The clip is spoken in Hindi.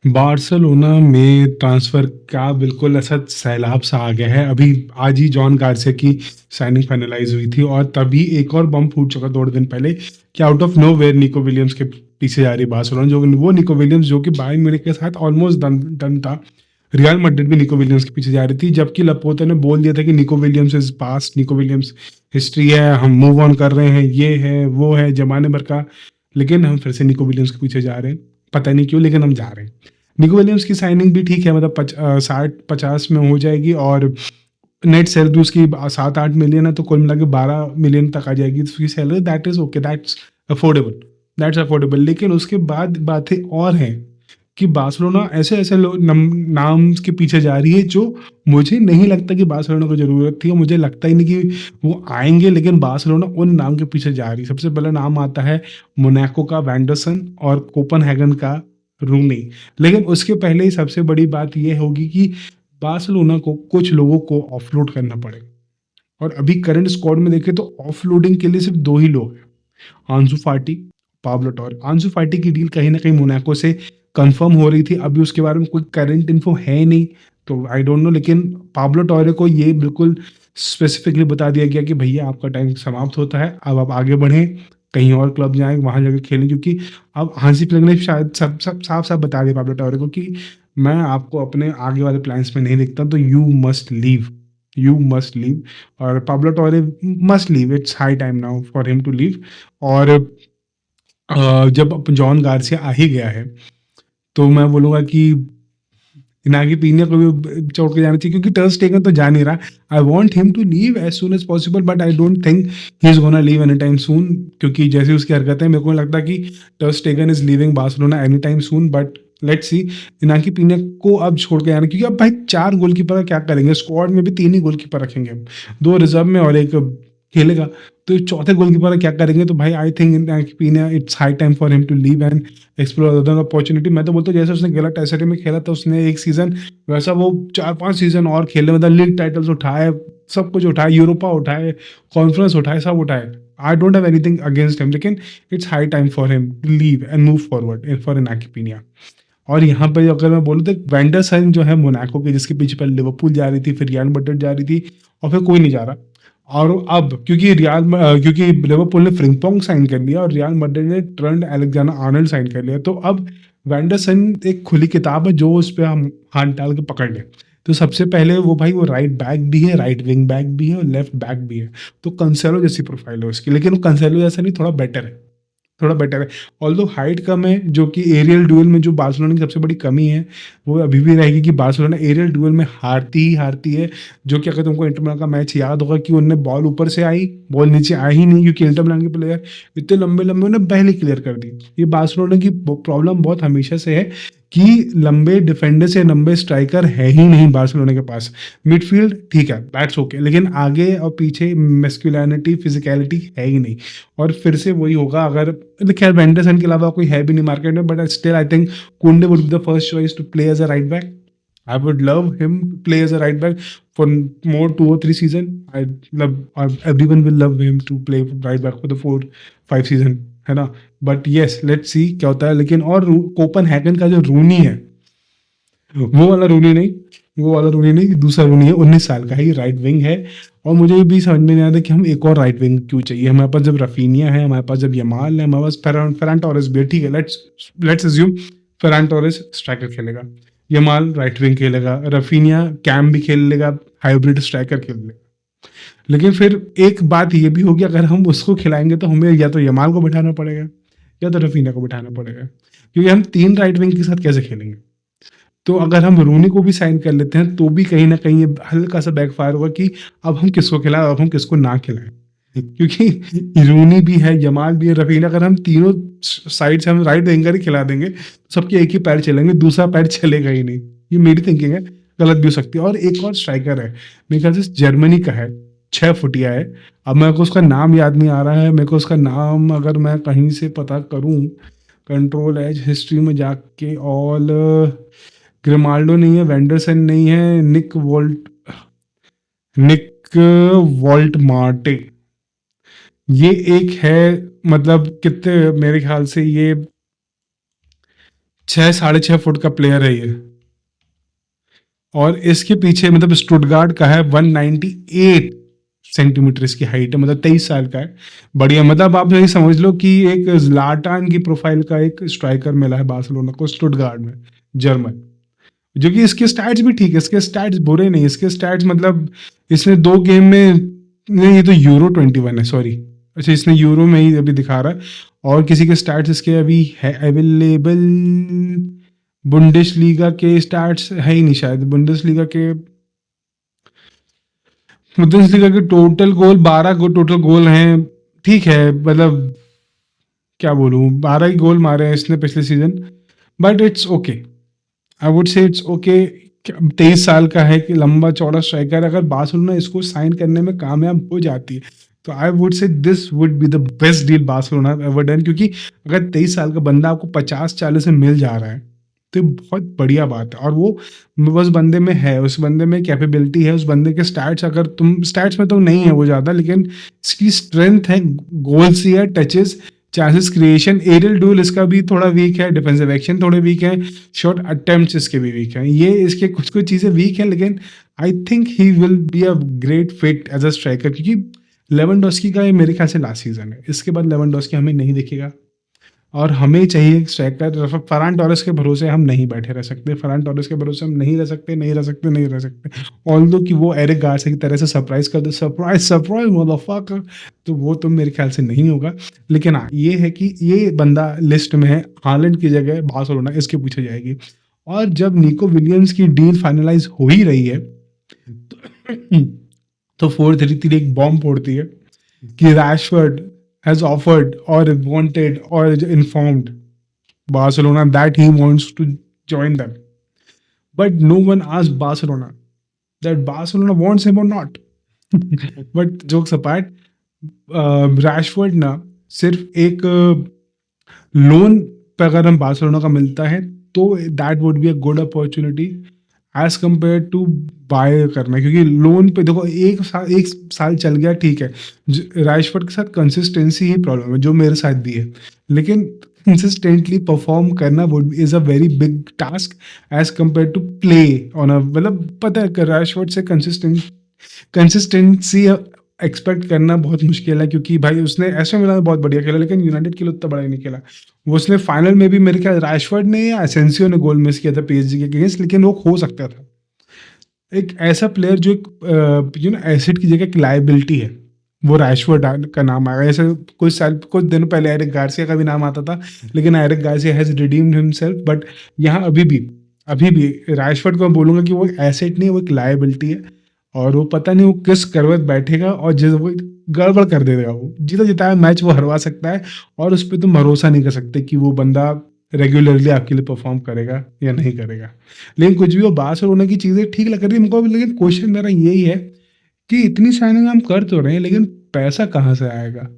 बार्सिलोना में ट्रांसफ़र का बिल्कुल ऐसा सैलाब सा आ गया है। अभी आज ही जॉन गार्सिया की साइनिंग फाइनलाइज़ हुई थी और तभी एक और बम फूट चुका थोड़े दिन पहले कि out of nowhere Nico Williams के पीछे जा रही है बार्सिलोना। जो वो निको विलियम्स जो कि बायर्न म्यूनिख के साथ ऑलमोस्ट डन डन था। रियल मैड्रिड भी निको विलियम्स के पीछे जा रही थी, जबकि लापोर्ता ने बोल दिया था कि Nico Williams is past, Nico Williams history है, हम मूव ऑन कर रहे हैं, ये है, वो है, ज़माने भर का। लेकिन हम फिर से निको विलियम्स के पीछे जा रहे हैं। पता नहीं क्यों, लेकिन हम जा रहे हैं। निको विलियम्स की साइनिंग भी ठीक है, मतलब 60-50 में हो जाएगी और नेट सैलरी उसकी 7-8 मिलियन है, तो कुल मिला के 12 मिलियन तक आ जाएगी उसकी salary. That is okay, affordable that's affordable. लेकिन उसके बाद बातें और हैं कि बार्सिलोना ऐसे-ऐसे नाम के पीछे जा रही है जो मुझे नहीं लगता कि बार्सिलोना को ज़रूरत थी, और मुझे लगता ही नहीं कि वो आएँगे, लेकिन बार्सिलोना उन नाम के पीछे जा रही है। सबसे पहला नाम आता है मोनाको का वैंडरसन और कोपेनहेगन का रूनी। लेकिन उसके पहले ही सबसे बड़ी बात ये होगी कि बार्सिलोना को कुछ लोगों को ऑफलोड करना पड़ेगा, और अभी करंट स्क्वाड में देखें तो ऑफलोडिंग के लिए सिर्फ 2 ही लोग हैं, आंसू फाटी, पाब्लो टोरे। आंसू फाटी की डील कहीं न कहीं मोनाको से कन्फर्म हो रही थी, अभी उसके बारे में कोई करंट इन्फो है ही नहीं, तो आई डोंट नो। लेकिन पाब्लो टोरे को ये बिल्कुल स्पेसिफिकली बता दिया गया कि भैया आपका टाइम समाप्त होता है, अब आप आगे बढ़ें, कहीं और क्लब जाएँ, वहाँ जाके खेलें, क्योंकि अब हांसी फ्लिक ने शायद सब सब साफ-साफ बता दिया पाब्लो टोरे को कि मैं आपको अपने आगे वाले प्लान्स में नहीं देखता, तो यू मस्ट लीव। और Pablo Torre must leave, it's high time now for him to leave. और जब जॉन गार्सिया आ ही गया है, तो मैं बोलूँगा कि इनागी पीनिया को भी छोड़ के जाना चाहिए, क्योंकि टर स्टेगन तो जा नहीं रहा। I want him to leave as soon as possible, but I don't think he is gonna leave any time soon, क्योंकि जैसी उसकी हरकतें हैं, मेरे को नहीं लगता कि ter Stegen is leaving Barcelona any time soon. But let's see, Inaki Pena को अब छोड़ के जाना, क्योंकि अब भाई 4 गोलकीपर का क्या करेंगे? स्क्वाड में भी 3 ही गोलकीपर रखेंगे हम, 2 रिजर्व में और 1 खेलेगा। तो चौथे गोलकीपर का क्या करेंगे? तो भाई I think Inaki Pena, it's high time for him to leave and explore other opportunity. मैं तो बोलता हूँ जैसे उसने गैलातासराय में खेला था उसने 1 सीज़न, वैसा वो 4-5 सीज़न और खेले, मतलब लीग टाइटल्स उठाए, सब कुछ उठाए, यूरोपा उठाए, कॉन्फ्रेंस उठाए, सब उठाए। I don't have anything against him, लेकिन it's high time for him to leave and move forward for Inaki Pena. और यहाँ पे अगर मैं बोलूँ तो वैंडरसन जो है मोनाको के, जिसके पीछे पहले लिवरपूल जा रही थी, फिर रियल मैड्रिड जा रही थी, और फिर कोई नहीं जा रहा। और अब क्योंकि लिवरपूल ने फ्रिंगपोंग साइन कर लिया और रियल मैड्रिड ने ट्रेंट अलेक्जेंडर-आर्नोल्ड साइन कर लिया, तो अब वैंडरसन एक खुली किताब है, जो उस पे हम हाथ डाल के पकड़ लें। तो सबसे पहले वो राइट बैक भी है, राइट विंग बैक भी है और लेफ्ट बैक भी है। तो कंसेलो जैसी प्रोफाइल है उसकी, लेकिन वो कंसेलो जैसा नहीं, थोड़ा बेटर है। ऑल्दो हाइट कम है, जो कि एरियल ड्यूल में जो बार्सिलोना की सबसे बड़ी कमी है, वो अभी भी रहेगी कि बार्सिलोना एरियल ड्यूल में हारती ही हारती है। जो कि अगर तुमको इंटर मिलान का मैच याद होगा कि उनने बॉल ऊपर से आई, बॉल नीचे आई ही नहीं, क्योंकि इंटर मिलान के प्लेयर इतने लंबे-लंबे उन्हें पहले क्लियर कर दी। ये बार्सिलोना की प्रॉब्लम बहुत हमेशा से है कि लंबे डिफेंडर से लंबे स्ट्राइकर है ही नहीं बार्सिलोना के पास। मिडफील्ड ठीक है, दैट्स ओके, लेकिन आगे और पीछे मैस्कुलिनिटी, फिजिकलिटी है ही नहीं। और फिर से वही होगा, अगर खैर वेंडरसन के अलावा कोई है भी नहीं मार्केट में, but still I think Kounde would be the first choice to play as a right back. I would love him to play as a right back for more 2 or 3 season. Everyone will love him to play right back for the 4-5 season, है ना? But yes, let's see क्या होता है। लेकिन और कोपेनहेगन का जो रूनी है, वो वाला रूनी नहीं, दूसरा रूनी है, 19 साल का है, ये राइट विंग है। और मुझे भी समझ में नहीं आता कि हम एक और राइट विंग क्यों चाहिए? हमारे पास जब रफीनिया है, हमारे पास जब यमाल है, हमारे पास फेरान टोरेस भी है, ठीक है, let's assume Ferran Torres striker खेलेगा, यमाल राइट विंग खेलेगा, रफीनिया कैम भी खेल लेगा, हाइब्रिड स्ट्राइकर खेल लेगा। लेकिन फिर एक बात ये भी होगी, अगर हम उसको खिलाएंगे तो हमें या तो यमाल को बिठाना पड़ेगा या तो रफीनिया को बिठाना पड़ेगा, क्योंकि हम 3 राइट विंग के साथ कैसे खेलेंगे? तो अगर हम रूनी को भी साइन कर लेते हैं, तो भी कहीं न कहीं ये हल्का-सा बैकफायर होगा कि अब हम किसको खिलाएँ, अब हम किसको ना खिलाएँ। क्योंकि रूनी भी है, यमाल भी है, रफीना, अगर हम तीनों साइड से हम राइट विंगर ही खिला देंगे, सबके एक ही पैर चलेंगे, दूसरा पैर चलेगा ही नहीं। ये मेरी थिंकिंग है, गलत भी हो सकती है। और एक और स्ट्राइकर है, मेरे ख्याल से जर्मनी का है, 6 फुटिया है। अब मेरे को उसका नाम याद नहीं आ रहा है, मेरे को उसका नाम अगर मैं कहीं से पता करूँ, कंट्रोल एज हिस्ट्री में जाके, और ग्रिमाल्डो नहीं है, वेंडरसन नहीं है, निक वॉल्ट मार्टे, ये एक है। मतलब कितने, मेरे ख्याल से ये 6 साढ़े 6 फुट का प्लेयर है ये। और इसके पीछे मतलब स्टुटगार्ट का है 198 सेंटीमीटर इसकी हाइट है, मतलब 23 साल का है। बढ़िया, मतलब आप यही समझ लो कि एक ज़्लाटान की प्रोफाइल का एक स्ट्राइकर मिला है बार्सिलोना को स्टुटगार्ट में, जर्मन। जो कि इसके स्टैट्स भी ठीक है, इसके स्टैट्स बुरे नहीं, इसके स्टैट्स मतलब इसने 2 गेम में, नहीं ये तो यूरो 21 है, सॉरी। अच्छा, इसने यूरो में ही अभी दिखा रहा है। और किसी के स्टैट्स इसके अभी है अवेलेबल, बुंडेसलीगा के स्टैट्स है ही नहीं शायद। बुंडेसलीगा के टोटल गोल 12 टोटल गोल हैं। ठीक है, मतलब क्या बोलूँ, 12 ही गोल मारे हैं इसने पिछले season, but it's okay. I would say it's okay. 23 साल का है, कि लंबा चौड़ा स्ट्राइकर, अगर बार्सिलोना इसको साइन करने में कामयाब हो जाती है तो I would say this would be the best deal Barcelona ever done. क्योंकि अगर 23 साल का बंदा आपको 50-40 में मिल जा रहा है तो ये बहुत बढ़िया बात है। और वो उस बंदे में है, उस बंदे में कैपेबिलिटी है, उस बंदे के स्टैट्स, अगर तुम स्टैट्स में तो नहीं है वो ज़्यादा, लेकिन इसकी स्ट्रेंथ है, गोल्स ही है, टचेस, चांसेस क्रिएशन, एरियल डूल इसका भी थोड़ा वीक है, डिफेंसिव एक्शन थोड़े वीक है, शॉट अटेम्प्ट्स इसके भी वीक हैं। ये इसके कुछ कुछ चीज़ें वीक हैं, लेकिन I think he will be a great fit as a striker. क्योंकि लेवेंडोस्की का ये मेरे ख्याल से लास्ट सीजन है, इसके बाद लेवेंडोस्की हमें नहीं दिखेगा। और हमें चाहिए एक स्ट्राइकर। फरान टोरेस के भरोसे हम नहीं बैठे रह सकते, फरान टोरेस के भरोसे हम नहीं रह सकते, नहीं रह सकते, नहीं रह सकते। ऑल्दो कि वो एरिक गार्सिया की तरह से सरप्राइज कर दे, सरप्राइज सरप्राइज मदरफकर, तो वो तो मेरे ख्याल से नहीं होगा। लेकिन हाँ, ये है कि ये बंदा लिस्ट में है, हालैंड की जगह बार्सिलोना इसके पीछे जाएगी। और जब निको विलियम्स की डील फाइनलाइज हो ही रही है तो 433 एक बॉम्ब फोड़ती है कि Rashford has offered or wanted or informed Barcelona that he wants to join them. But no one asked Barcelona that Barcelona wants him or not. But jokes apart, Rashford ना सिर्फ एक लोन पे अगर हम बार्सिलोना का मिलता है तो that would be a good opportunity as compare to buy करना। क्योंकि लोन पे देखो, एक साल चल गया ठीक है, राइशफोर्ड के साथ कंसिस्टेंसी ही प्रॉब्लम है, जो मेरे साथ भी है। लेकिन कंसिस्टेंटली परफॉर्म करना would is a very big task as compare to play on a, मतलब पता है राइशफोर्ड से कंसिस्टेंसी एक्सपेक्ट करना बहुत मुश्किल है। क्योंकि भाई उसने एसए मिलान में बहुत बढ़िया खेला, लेकिन यूनाइटेड के लिए उतना बड़ा ही नहीं खेला। वो उसने फाइनल में भी मेरे ख्याल रैशफोर्ड ने या एसेंसियो ने गोल मिस किया था पीएसजी के अगेंस्ट, लेकिन वो हो सकता था। एक ऐसा प्लेयर जो एक एसिड की जगह एक लाइबिलिटी है, वो रैशफोर्ड का नाम आया। ऐसे कुछ दिनों पहले एरिक गार्सिया का भी नाम आता था, लेकिन Eric Garcia has redeemed himself. But यहाँ अभी भी रैशफोर्ड को मैं बोलूँगा कि वो एसेट नहीं, वो एक लाइबिलिटी है। और वो पता नहीं वो किस करवट बैठेगा और जिस वो गड़बड़ कर देगा, वो जीता जिताया मैच वो हरवा सकता है। और उस पर तुम भरोसा नहीं कर सकते कि वो बंदा रेगुलरली आपके लिए परफॉर्म करेगा या नहीं करेगा। लेकिन कुछ भी वो बार्सिलोना की चीज़ें ठीक लग रही है मुझको। लेकिन क्वेश्चन मेरा यही है कि इतनी साइनिंग हम कर तो रहे हैं, लेकिन पैसा कहाँ से आएगा?